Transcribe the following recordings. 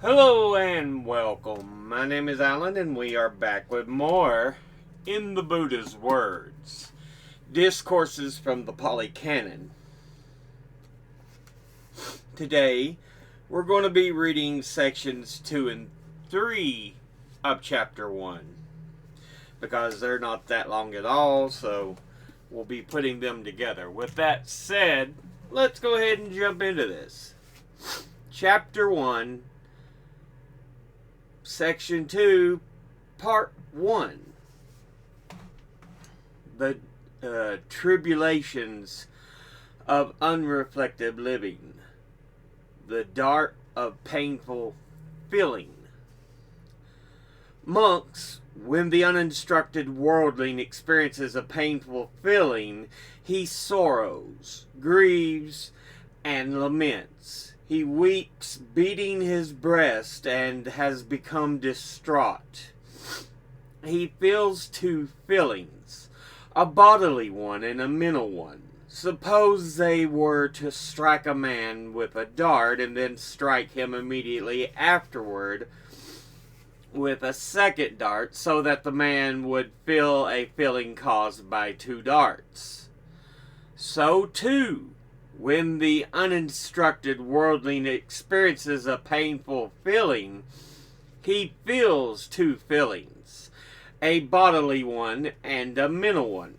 Hello and welcome. My name is Alan and we are back with more In the Buddha's Words. Discourses from the Pali Canon. Today we're going to be reading sections 2 and 3 of chapter 1. Because they're not that long at all, so we'll be putting them together. With that said, let's go ahead and jump into this. Chapter 1, Section 2, Part 1. The tribulations of unreflective living. The dart of painful feeling. Monks, when the uninstructed worldling experiences a painful feeling, he sorrows, grieves, and laments. He weeps, beating his breast, and has become distraught. He feels two feelings, a bodily one and a mental one. Suppose they were to strike a man with a dart and then strike him immediately afterward with a second dart, so that the man would feel a feeling caused by two darts. So too, when the uninstructed worldling experiences a painful feeling, he feels two feelings, a bodily one and a mental one.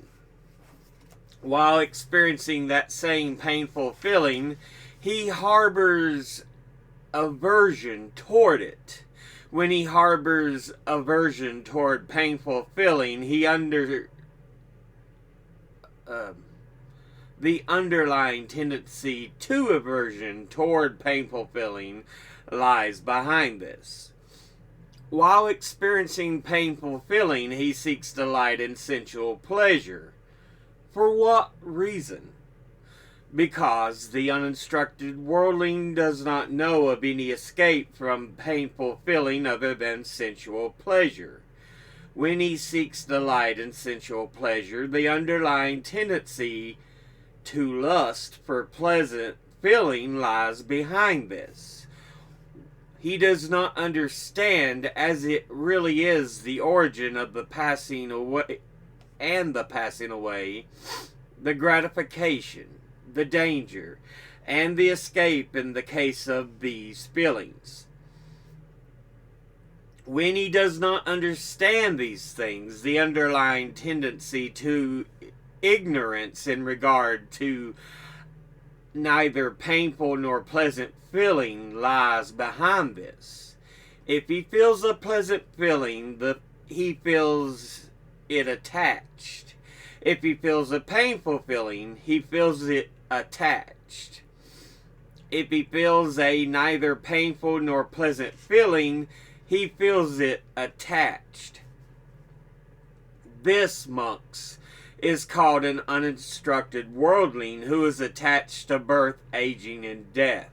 While experiencing that same painful feeling, he harbors aversion toward it. When he harbors aversion toward painful feeling, the underlying tendency to aversion toward painful feeling lies behind this. While experiencing painful feeling, he seeks delight in sensual pleasure. For what reason? Because the uninstructed worldling does not know of any escape from painful feeling other than sensual pleasure. When he seeks delight in sensual pleasure, the underlying tendency to lust for pleasant feeling lies behind this. He does not understand as it really is the origin of the passing away, the gratification, the danger, and the escape in the case of these feelings. When he does not understand these things, the underlying tendency to ignorance in regard to neither painful nor pleasant feeling lies behind this. If he feels a pleasant feeling, he feels it attached. If he feels a painful feeling, he feels it attached. If he feels a neither painful nor pleasant feeling, he feels it attached. This, monks, is called an uninstructed worldling who is attached to birth, aging, and death,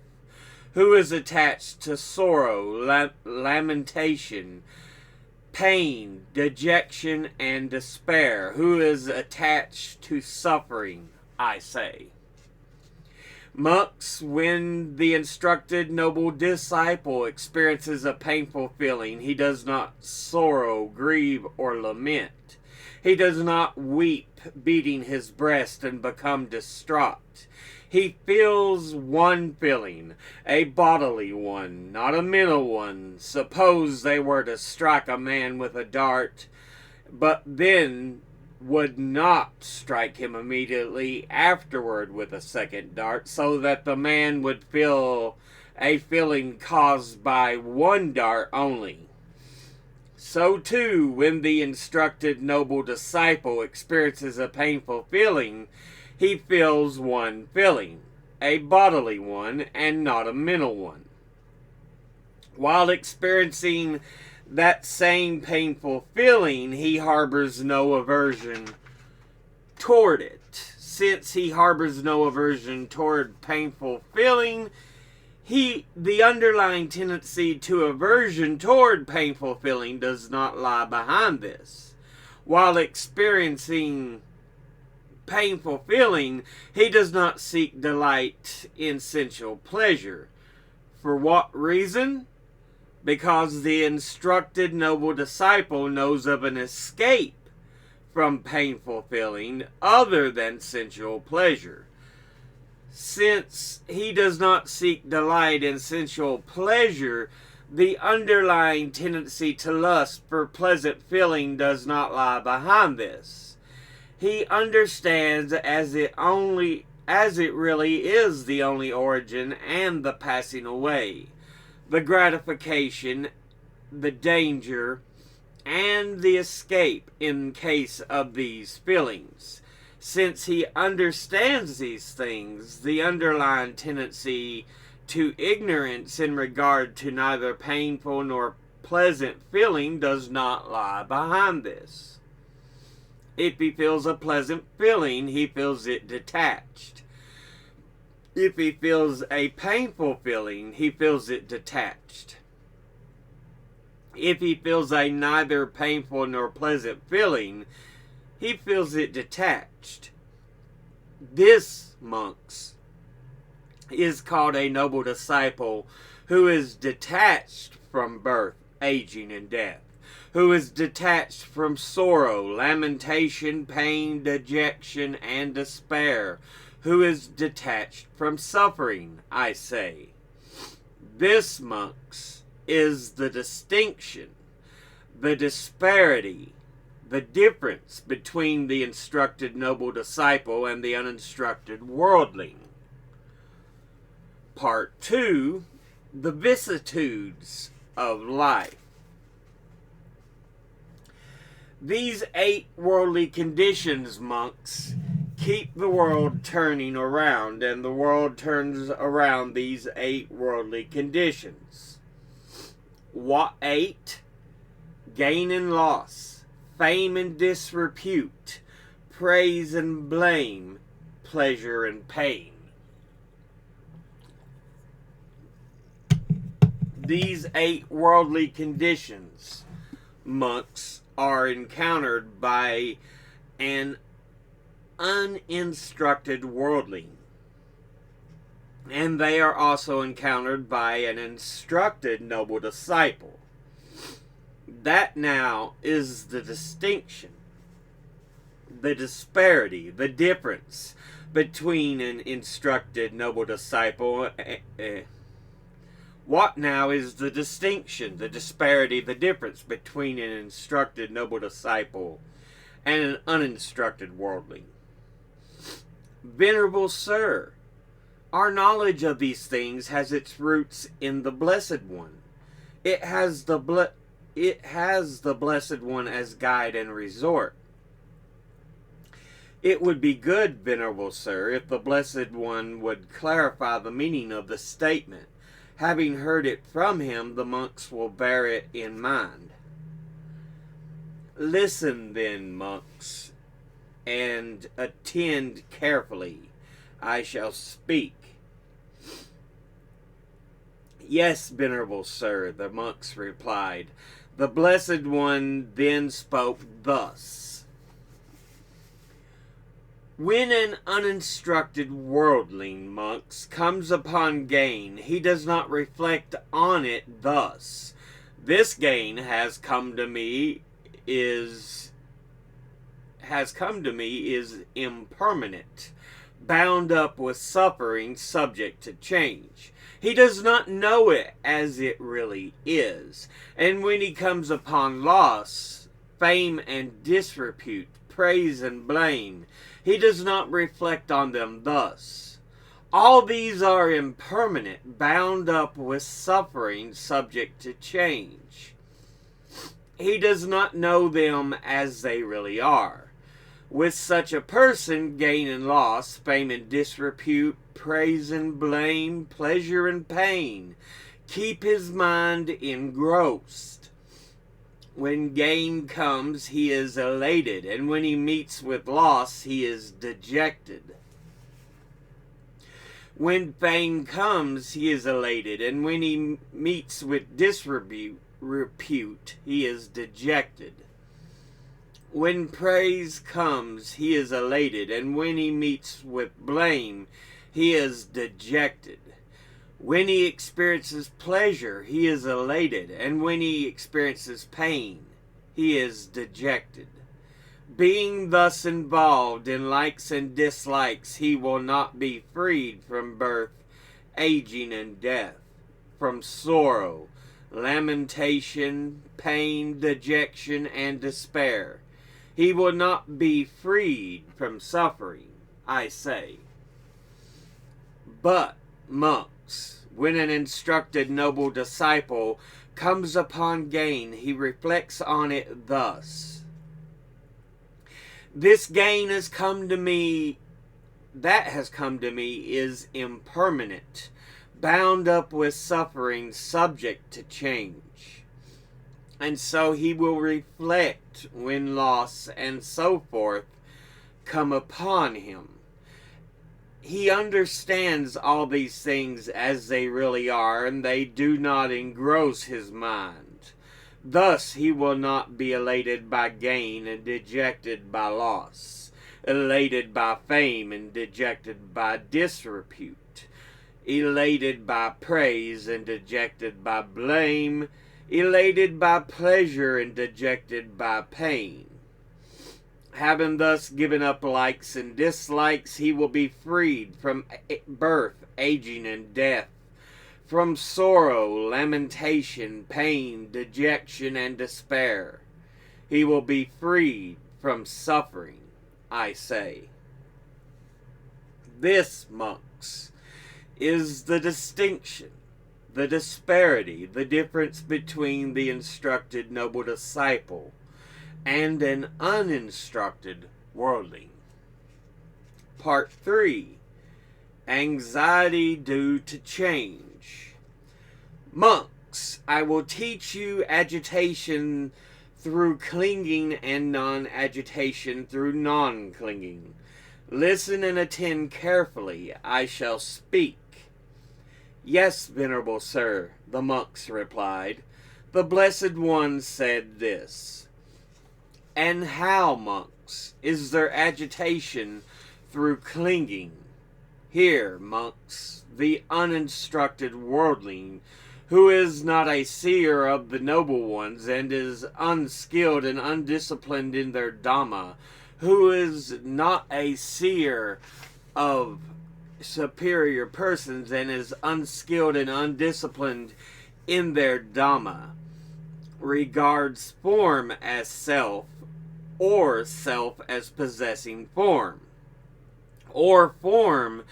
who is attached to sorrow, lamentation, pain, dejection, and despair, who is attached to suffering, I say. Monks, when the instructed noble disciple experiences a painful feeling, he does not sorrow, grieve, or lament. He does not weep, beating his breast and become distraught. He feels one feeling, a bodily one, not a mental one. Suppose they were to strike a man with a dart, but then would not strike him immediately afterward with a second dart, so that the man would feel a feeling caused by one dart only. So too, when the instructed noble disciple experiences a painful feeling, he feels one feeling, a bodily one, and not a mental one. While experiencing that same painful feeling, he harbors no aversion toward it. Since he harbors no aversion toward painful feeling, the underlying tendency to aversion toward painful feeling does not lie behind this. While experiencing painful feeling, he does not seek delight in sensual pleasure. For what reason? because the instructed noble disciple knows of an escape from painful feeling other than sensual pleasure. Since he does not seek delight in sensual pleasure, the underlying tendency to lust for pleasant feeling does not lie behind this. He understands as it really is the only origin and the passing away, the gratification, the danger, and the escape in case of these feelings. Since he understands these things, the underlying tendency to ignorance in regard to neither painful nor pleasant feeling does not lie behind this. If he feels a pleasant feeling, he feels it detached. If he feels a painful feeling, he feels it detached. If he feels a neither painful nor pleasant feeling, he feels it detached. This, monks, is called a noble disciple who is detached from birth, aging, and death, who is detached from sorrow, lamentation, pain, dejection, and despair, who is detached from suffering, I say. This, monks, is the distinction, the disparity, the difference between the instructed noble disciple and the uninstructed worldling. Part 2, the vicissitudes of life. These 8 worldly conditions, monks, keep the world turning around, and the world turns around these 8 worldly conditions. What 8? Gain and loss, fame and disrepute, praise and blame, pleasure and pain. These 8 worldly conditions, monks, are encountered by an uninstructed worldling, and they are also encountered by an instructed noble disciple. That now is the distinction, the disparity, the difference between an instructed noble disciple. What now is the distinction, the disparity, the difference between an instructed noble disciple and an uninstructed worldling? Venerable Sir, our knowledge of these things has its roots in the Blessed One. It has the Blessed One as guide and resort. It would be good, Venerable Sir, if the Blessed One would clarify the meaning of the statement. Having heard it from him, the monks will bear it in mind. Listen then, monks, and attend carefully. I shall speak. Yes, Venerable Sir, the monks replied. The Blessed One then spoke thus. When an uninstructed worldling, monks, comes upon gain, he does not reflect on it thus. This gain has come to me is impermanent, bound up with suffering, subject to change. He does not know it as it really is. And when he comes upon loss, fame and disrepute, praise and blame, he does not reflect on them thus. All these are impermanent, bound up with suffering, subject to change. He does not know them as they really are. With such a person, gain and loss, fame and disrepute, praise and blame, pleasure and pain, keep his mind engrossed. When gain comes, he is elated, and when he meets with loss, he is dejected. When fame comes, he is elated, and when he meets with disrepute, he is dejected. When praise comes, he is elated, and when he meets with blame, he is dejected. When he experiences pleasure, he is elated, and when he experiences pain, he is dejected. Being thus involved in likes and dislikes, he will not be freed from birth, aging, and death, from sorrow, lamentation, pain, dejection, and despair. He will not be freed from suffering, I say. But, monks, when an instructed noble disciple comes upon gain, he reflects on it thus: this gain has come to me, that has come to me is impermanent, bound up with suffering, subject to change. And so he will reflect when loss and so forth come upon him. He understands all these things as they really are, and they do not engross his mind. Thus he will not be elated by gain and dejected by loss, elated by fame and dejected by disrepute, elated by praise and dejected by blame, elated by pleasure and dejected by pain. Having thus given up likes and dislikes, he will be freed from birth, aging, and death, from sorrow, lamentation, pain, dejection, and despair. He will be freed from suffering, I say. This, monks, is the distinction, the disparity, the difference between the instructed noble disciple and an uninstructed worldling. Part 3. Anxiety due to change. Monks, I will teach you agitation through clinging and non-agitation through non-clinging. Listen and attend carefully. I shall speak. Yes, venerable sir, the monks replied. The Blessed One said this. And how, monks, is there agitation through clinging? Here, monks, the uninstructed worldling, who is not a seer of the noble ones, and is unskilled and undisciplined in their Dhamma, who is not a seer of superior persons, and is unskilled and undisciplined in their Dhamma, regards form as self, or self as possessing form, or form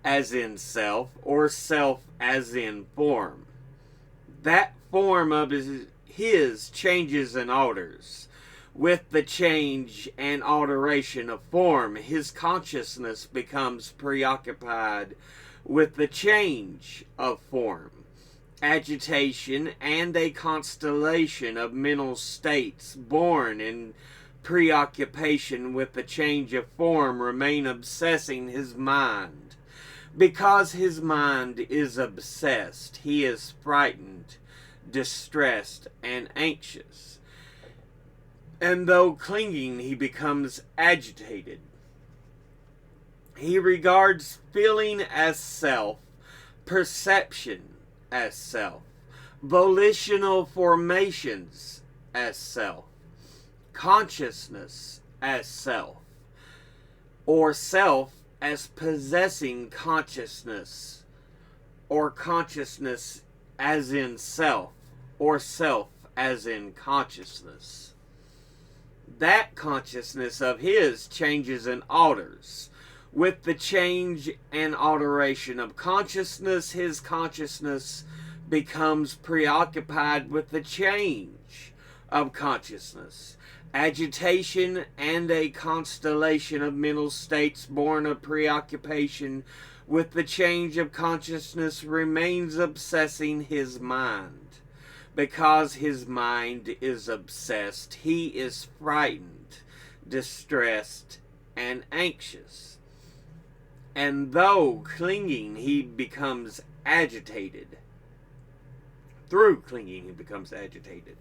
as in self, or self as in form. That form of his changes and alters. With the change and alteration of form, his consciousness becomes preoccupied with the change of form. Agitation and a constellation of mental states born in preoccupation with the change of form remain obsessing his mind. Because his mind is obsessed, he is frightened, distressed, and anxious. And though clinging, he becomes agitated. He regards feeling as self, perception as self, volitional formations as self, consciousness as self, or self as possessing consciousness, or consciousness as in self, or self as in consciousness. That consciousness of his changes and alters. With the change and alteration of consciousness, his consciousness becomes preoccupied with the change of consciousness. Agitation and a constellation of mental states born of preoccupation with the change of consciousness remains obsessing his mind. Because his mind is obsessed, he is frightened, distressed, and anxious. And though clinging, he becomes agitated. Through clinging, he becomes agitated.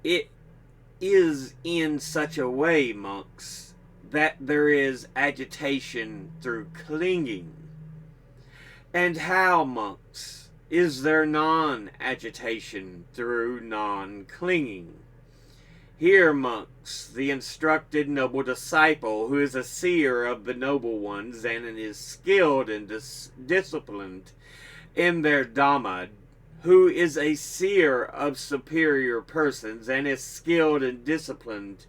It is in such a way, monks, that there is agitation through clinging. And how, monks, is there non-agitation through non-clinging? Here, monks, the instructed noble disciple, who is a seer of the noble ones and is skilled and disciplined in their Dhamma, who is a seer of superior persons and is skilled and disciplined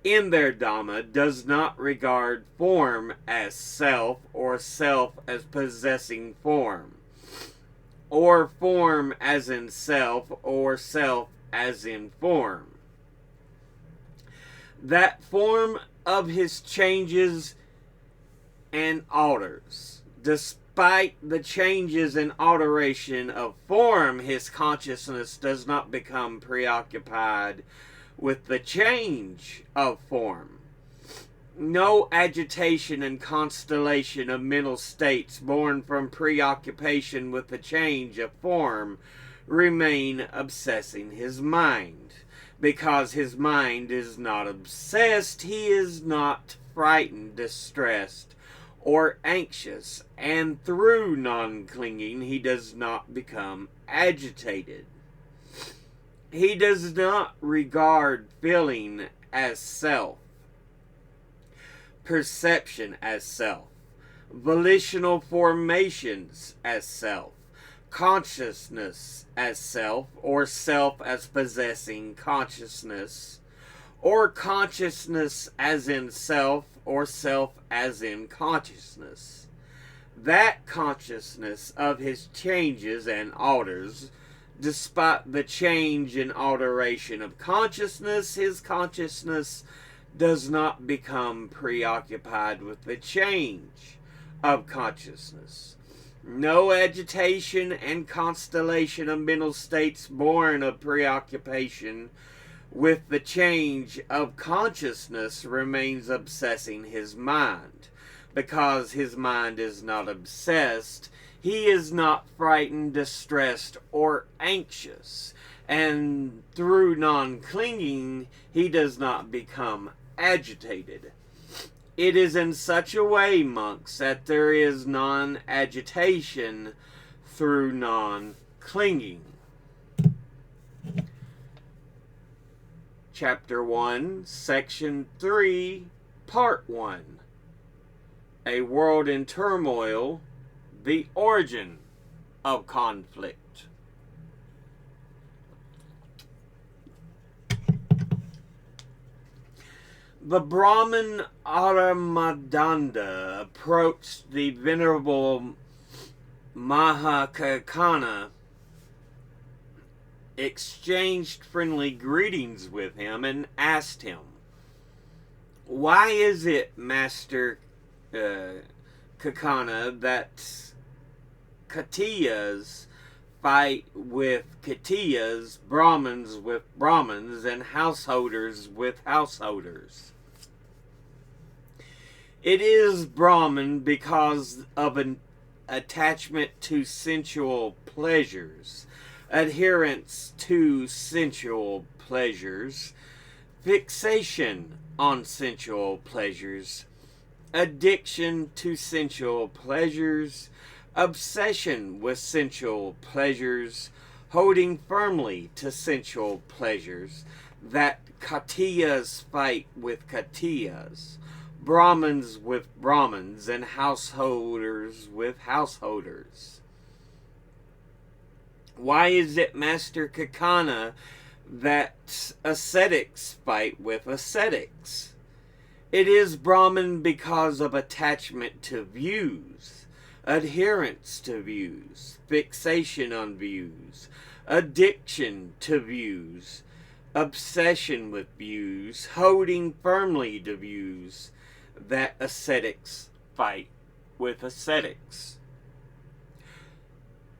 in their Dhamma, does not regard form as self, or self as possessing form, or form as in self, or self as in form. That form of his changes and alters. Despite the changes and alteration of form, his consciousness does not become preoccupied with the change of form. No agitation and constellation of mental states born from preoccupation with the change of form remain obsessing his mind. Because his mind is not obsessed, he is not frightened, distressed, or anxious, and through non-clinging he does not become agitated. He does not regard feeling as self, perception as self, volitional formations as self, consciousness as self, or self as possessing consciousness, or consciousness as in self, or self as in consciousness. That consciousness of his changes and alters, despite the change and alteration of consciousness, his consciousness does not become preoccupied with the change of consciousness. No agitation and constellation of mental states born of preoccupation with the change of consciousness remains obsessing his mind. Because his mind is not obsessed, he is not frightened, distressed, or anxious. And through non-clinging, he does not become agitated. It is in such a way, monks, that there is non-agitation through non-clinging. Chapter 1, Section 3, Part 1. A World in Turmoil, the Origin of Conflict. The Brahmin Aramadanda approached the Venerable Mahakakana, exchanged friendly greetings with him, and asked him, "Why is it, Master Kakana, that Khatiyas fight with Khatiyas, Brahmins with Brahmins, and householders with householders?" It is Brahmin because of an attachment to sensual pleasures, adherence to sensual pleasures, fixation on sensual pleasures, addiction to sensual pleasures, obsession with sensual pleasures, holding firmly to sensual pleasures, that Khatiyas fight with Khatiyas, Brahmins with Brahmins, and householders with householders. Why is it, Master Kakana, that ascetics fight with ascetics? It is Brahmin because of attachment to views, adherence to views, fixation on views, addiction to views, obsession with views, holding firmly to views, that ascetics fight with ascetics.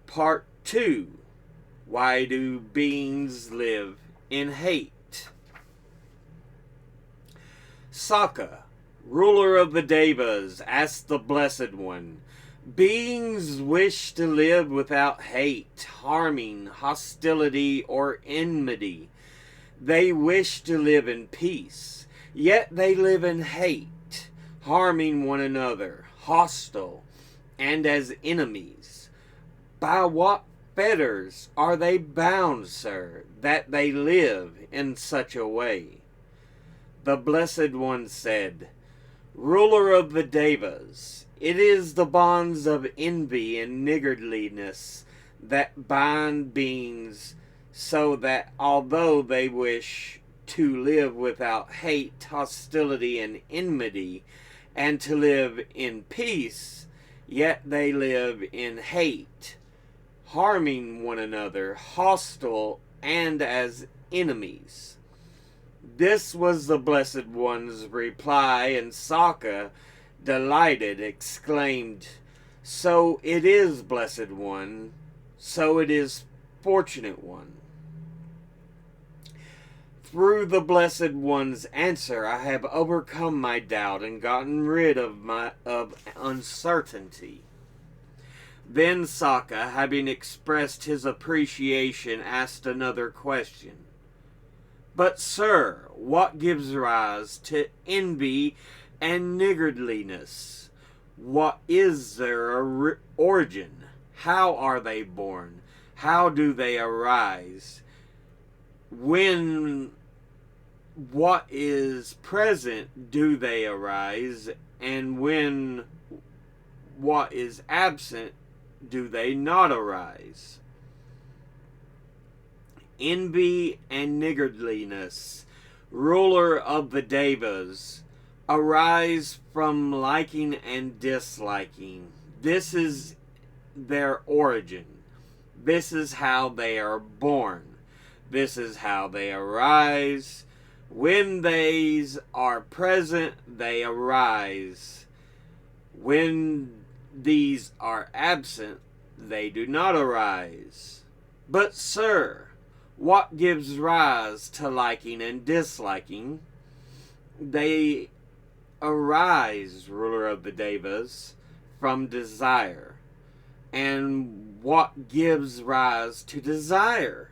Part 2. Why do beings live in hate? Saka, ruler of the Devas, asked the Blessed One, "Beings wish to live without hate, harming, hostility, or enmity. They wish to live in peace, yet they live in hate, harming one another, hostile, and as enemies. By what fetters are they bound, sir, that they live in such a way? The Blessed One said, Ruler of the Devas, it is the bonds of envy and niggardliness that bind beings, so that although they wish to live without hate, hostility, and enmity, and to live in peace, yet they live in hate, harming one another, hostile, and as enemies. This was the Blessed One's reply, and Sokka, delighted, exclaimed, So it is, Blessed One, so it is, Fortunate One. Through the Blessed One's answer, I have overcome my doubt and gotten rid of uncertainty. Then Sokka, having expressed his appreciation, asked another question. But, sir, what gives rise to envy and niggardliness? What is their origin? How are they born? How do they arise? When what is present do they arise? And when what is absent do they not arise? Envy and niggardliness, ruler of the Devas, arise from liking and disliking. This is their origin. This is how they are born. This is how they arise. When these are present, they arise. When these are absent, they do not arise. But, sir, what gives rise to liking and disliking? They arise, ruler of the Devas, from desire. And what gives rise to desire?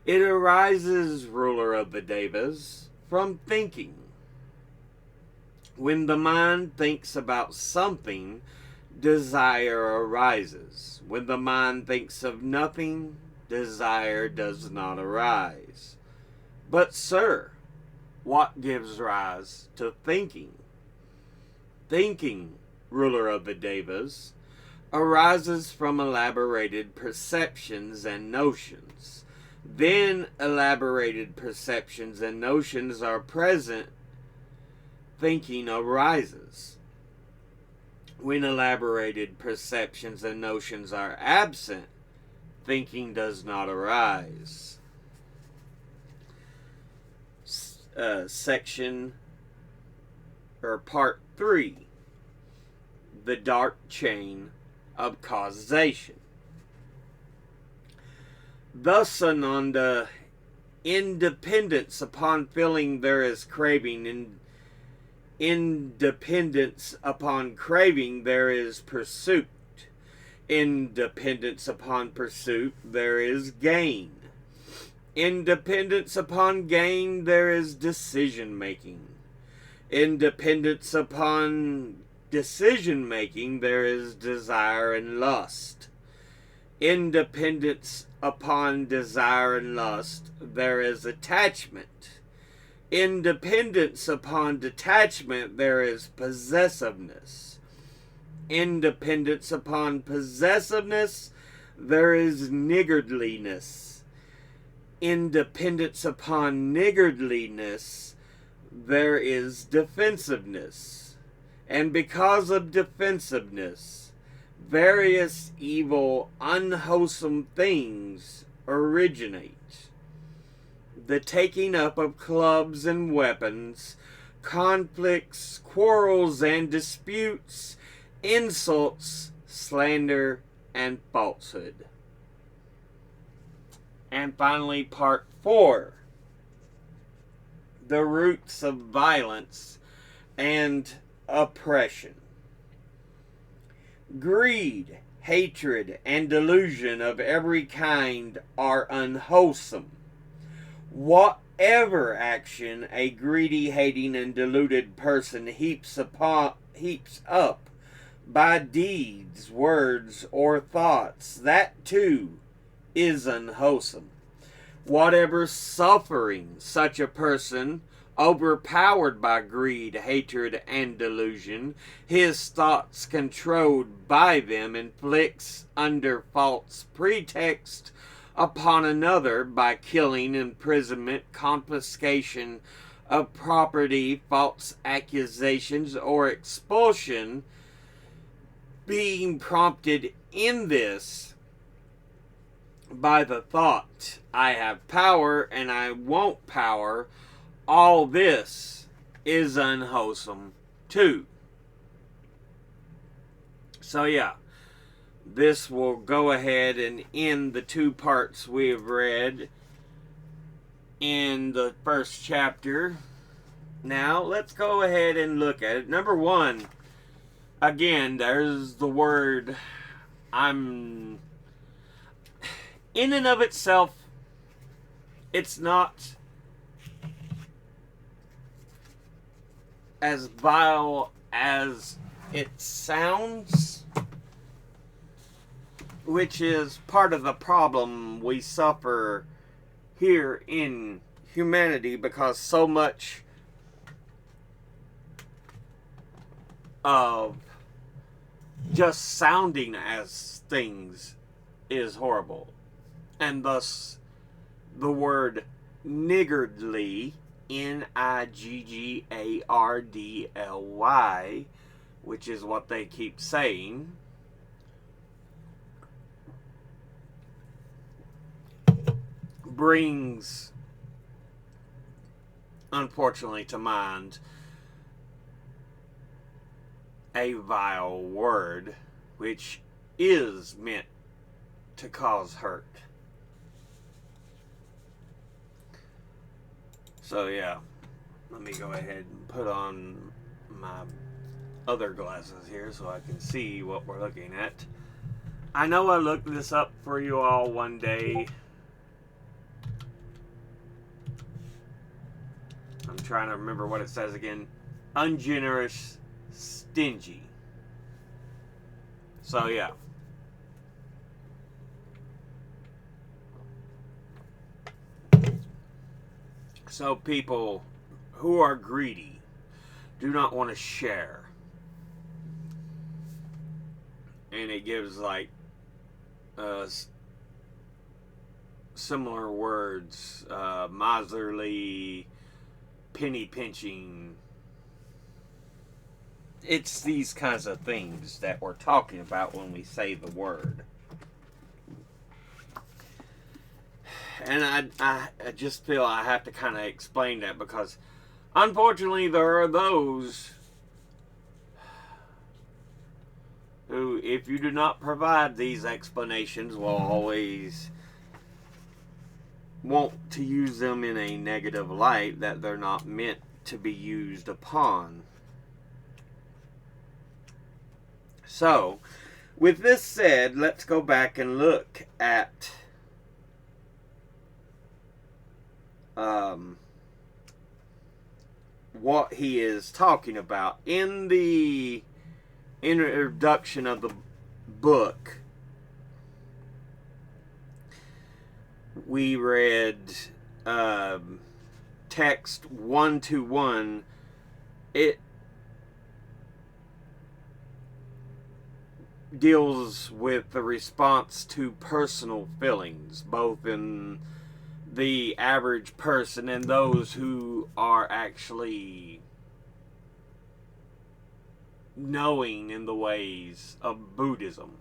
It arises, ruler of the Devas, from thinking. When the mind thinks about something, desire arises. When the mind thinks of nothing, desire does not arise. But, sir, what gives rise to thinking? Thinking, ruler of the Devas, arises from elaborated perceptions and notions. Then elaborated perceptions and notions are present, thinking arises. When elaborated perceptions and notions are absent, thinking does not arise. Part 3. The dark chain of causation. Thus, Ananda, independence upon feeling there is craving, and independence upon craving there is pursuit. Independence upon pursuit there is gain. Independence upon gain there is decision making. Independence upon decision making there is desire and lust. Independence upon desire and lust there is attachment. Independence upon detachment there is possessiveness. Independence upon possessiveness there is niggardliness. Independence upon niggardliness there is defensiveness. And because of defensiveness, various evil, unwholesome things originate. The taking up of clubs and weapons, conflicts, quarrels and disputes, insults, slander, and falsehood. And finally, part 4. The roots of violence and oppression. Greed, hatred, and delusion of every kind are unwholesome. Whatever action a greedy, hating, and deluded person heaps up by deeds, words, or thoughts, that too is unwholesome. Whatever suffering such a person, overpowered by greed, hatred, and delusion, his thoughts controlled by them, inflicts under false pretext upon another by killing, imprisonment, confiscation of property, false accusations, or expulsion, being prompted in this by the thought, I have power and I want power, all this is unwholesome too. So yeah, this will go ahead and end the two parts we have read in the first chapter. Now let's go ahead and look at it. Number one, again, there's the word I'm. In and of itself, it's not as vile as it sounds, which is part of the problem we suffer here in humanity, because so much of just sounding as things is horrible. And thus, the word niggardly, niggardly, which is what they keep saying, brings, unfortunately, to mind a vile word, which is meant to cause hurt. So yeah, let me go ahead and put on my other glasses here so I can see what we're looking at. I know I looked this up for you all one day. I'm trying to remember what it says again. Ungenerous, stingy. So yeah. So people who are greedy do not want to share. And it gives like similar words, miserly, penny pinching. It's these kinds of things that we're talking about when we say the word. And I just feel I have to kind of explain that, because unfortunately there are those who, if you do not provide these explanations, will always want to use them in a negative light that they're not meant to be used upon. So, with this said, let's go back and look at what he is talking about. In the introduction of the book, we read text 1-1. It deals with the response to personal feelings, both in the average person and those who are actually knowing in the ways of Buddhism.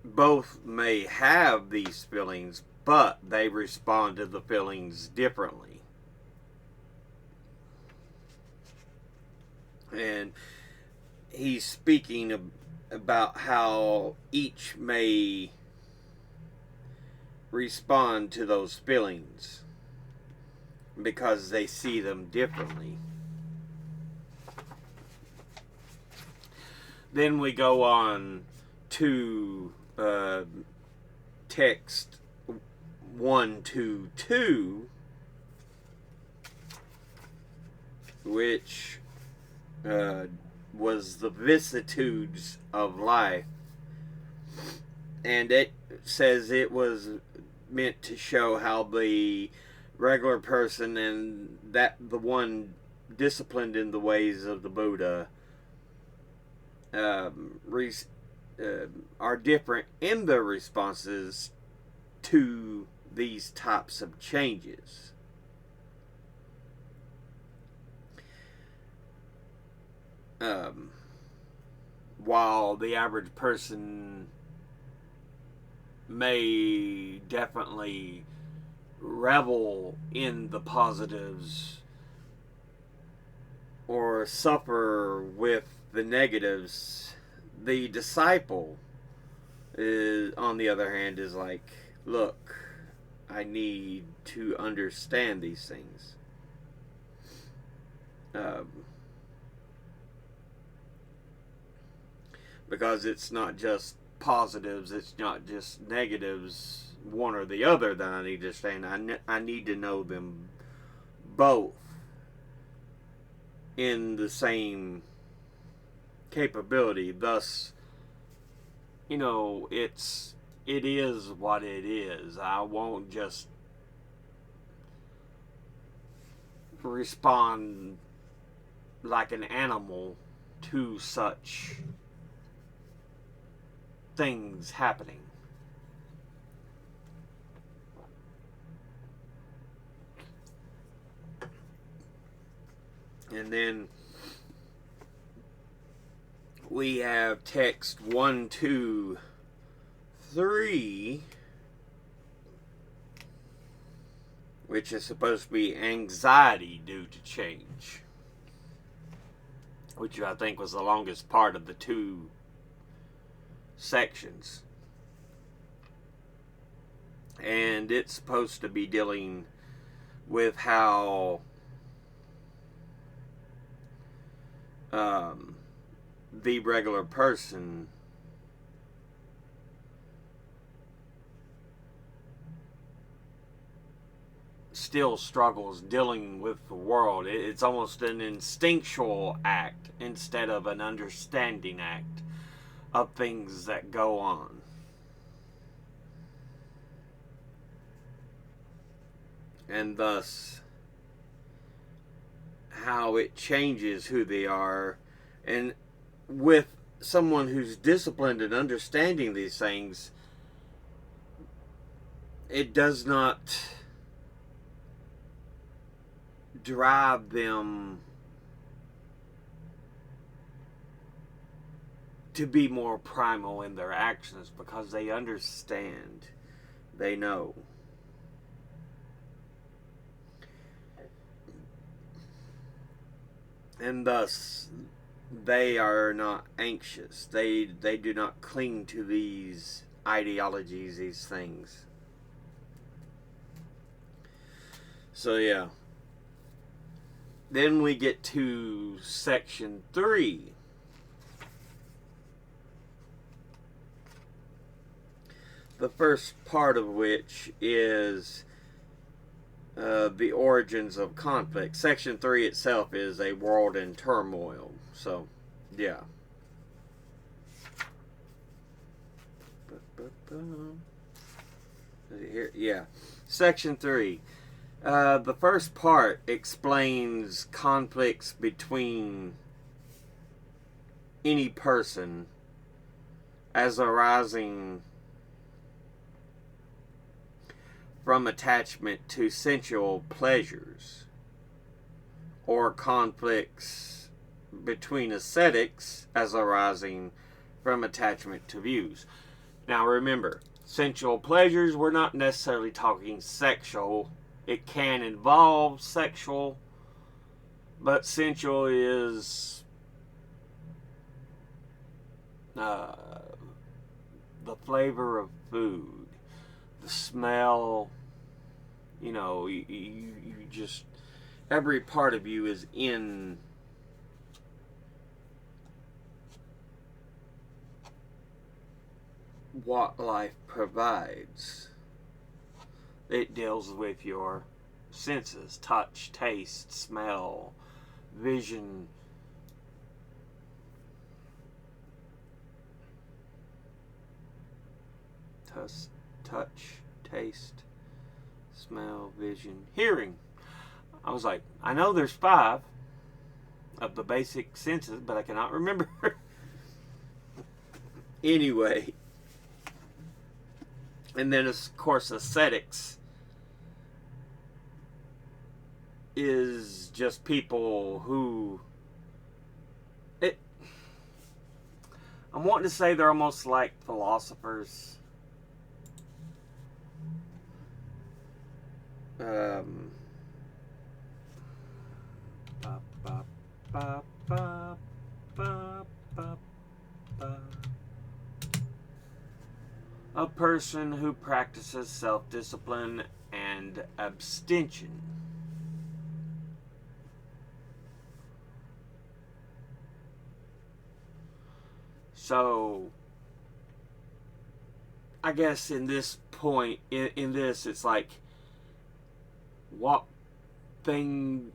Both may have these feelings, but they respond to the feelings differently. And he's speaking about how each may respond to those feelings because they see them differently. Then we go on to text 122, which was the vicissitudes of life. And it says it was meant to show how the regular person and that the one disciplined in the ways of the Buddha are different in their responses to these types of changes. While the average person may definitely revel in the positives or suffer with the negatives, the disciple is, on the other hand, is like, look, I need to understand these things. Because it's not just positives, it's not just negatives, one or the other that I need to understand. I need to know them both in the same capability. Thus, it is what it is. I won't just respond like an animal to such things happening. And then we have text 123, which is supposed to be anxiety due to change, which I think was the longest part of the two sections. And it's supposed to be dealing with how the regular person still struggles dealing with the world. It's almost an instinctual act instead of an understanding act of things that go on. And thus, how it changes who they are. And with someone who's disciplined and understanding these things, it does not drive them to be more primal in their actions, because they understand, they know. And thus, they are not anxious. They do not cling to these ideologies, these things. So yeah. Then we get to section 3. The first part of which is the origins of conflict. Section 3 itself is a world in turmoil. So, yeah. Here, yeah. Section 3. The first part explains conflicts between any person as arising from attachment to sensual pleasures, or conflicts between ascetics as arising from attachment to views. Now remember, sensual pleasures, we're not necessarily talking sexual. It can involve sexual, but sensual is the flavor of food, the smell, you just, every part of you is in what life provides. It deals with your senses: touch, taste, smell, vision. Touch, taste, smell, vision, hearing. I was like, I know there's 5 of the basic senses, but I cannot remember. Anyway. And then, of course, aesthetics is just people who... I'm wanting to say they're almost like philosophers. A person who practices self-discipline and abstention. So, I guess in this point, in this, it's like, what view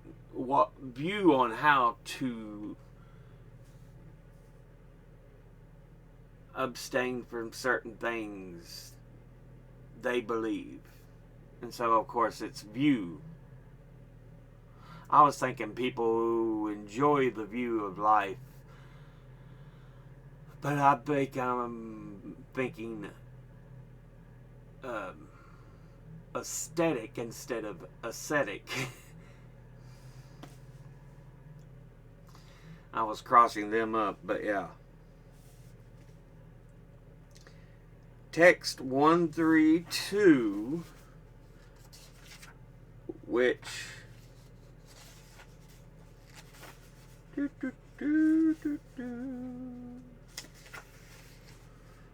on how to abstain from certain things they believe. And so, of course, it's view. I was thinking people who enjoy the view of life, but I think I'm thinking aesthetic instead of ascetic. I was crossing them up, but yeah. Text 132, which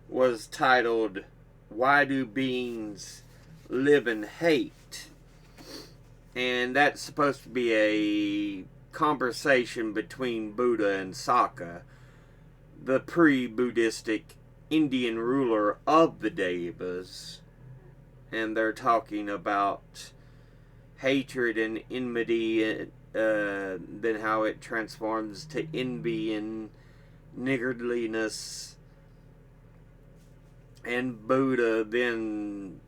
was titled, "Why Do Beings Live in Hate?" And that's supposed to be a conversation between Buddha and Saka, the pre-Buddhistic Indian ruler of the Devas. And they're talking about hatred and enmity, then how it transforms to envy and niggardliness. And Buddha then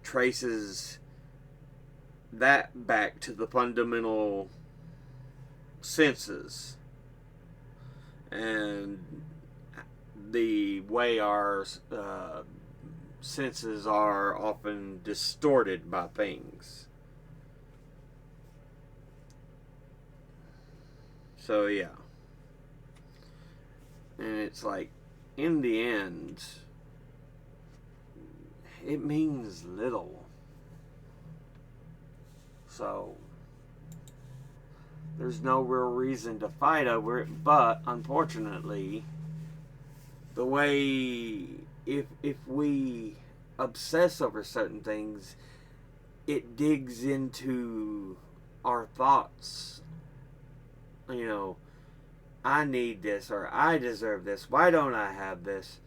traces that back to the fundamental senses and the way our senses are often distorted by things. So yeah, and it's like, in the end, it means little. So there's no real reason to fight over it, but unfortunately, the way, if we obsess over certain things, it digs into our thoughts. You know, I need this, or I deserve this. Why don't I have this?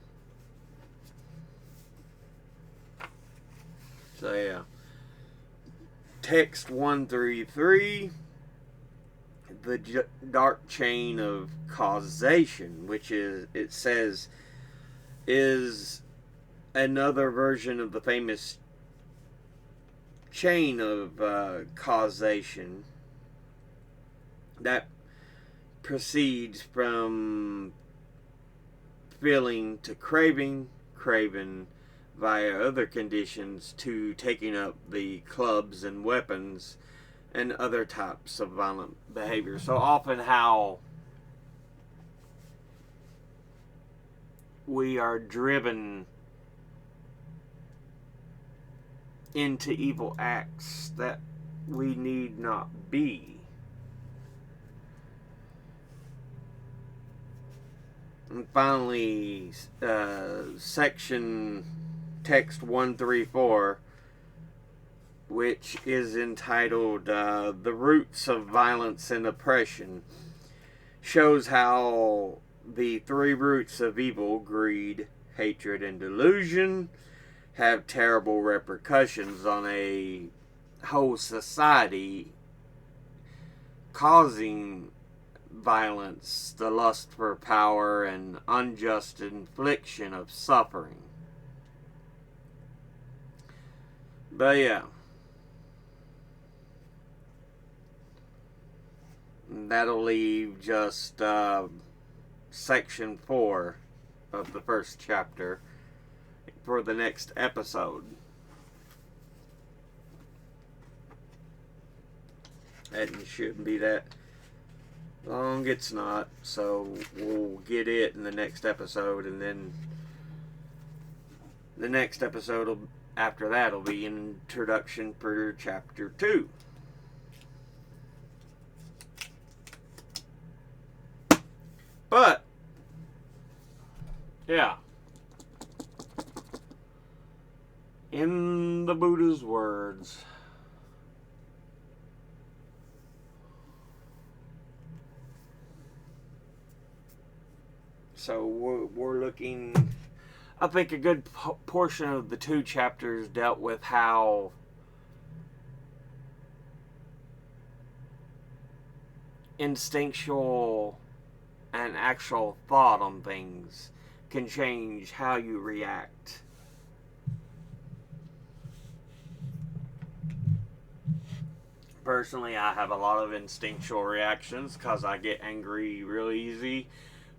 So yeah. Text 133, the dark chain of causation, which is, it says, is another version of the famous chain of causation that proceeds from feeling to craving, craving via other conditions to taking up the clubs and weapons and other types of violent behavior. So often how we are driven into evil acts that we need not be. And finally, section text 134, which is entitled "The Roots of Violence and Oppression," shows how the 3 roots of evil, greed, hatred, and delusion have terrible repercussions on a whole society, causing violence, the lust for power, and unjust infliction of suffering. But yeah, that'll leave just section 4 of the first chapter for the next episode. It shouldn't be that long. It's not, so we'll get it in the next episode, and then the next episode after that will be an introduction for chapter 2. But yeah, in the Buddha's words, so we're looking, I think a good portion of the 2 chapters dealt with how instinctual and actual thought on things can change how you react. Personally, I have a lot of instinctual reactions because I get angry real easy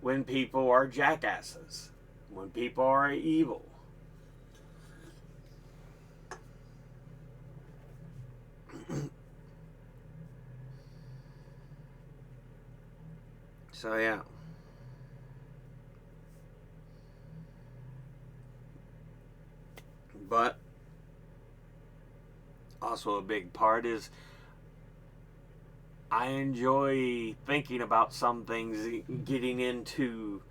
when people are jackasses, when people are evil. So yeah. But also a big part is I enjoy thinking about some things, getting into,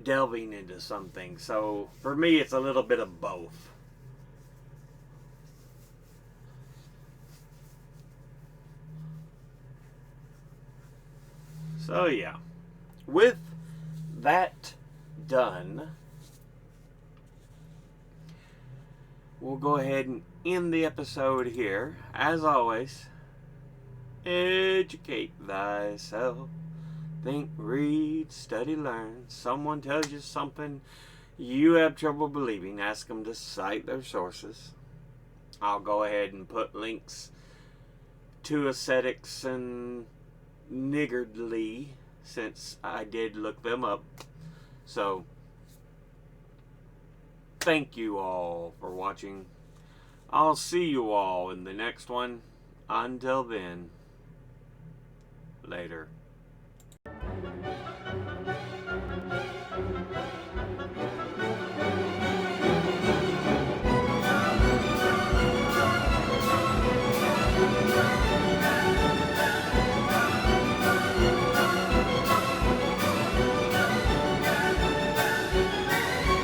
delving into some things. So for me, it's a little bit of both. So yeah, with that done, we'll go ahead and end the episode here. As always, educate thyself. Think, read, study, learn. Someone tells you something you have trouble believing, ask them to cite their sources. I'll go ahead and put links to ascetics and niggardly, since I did look them up. So thank you all for watching. I'll see you all in the next one. Until then, later.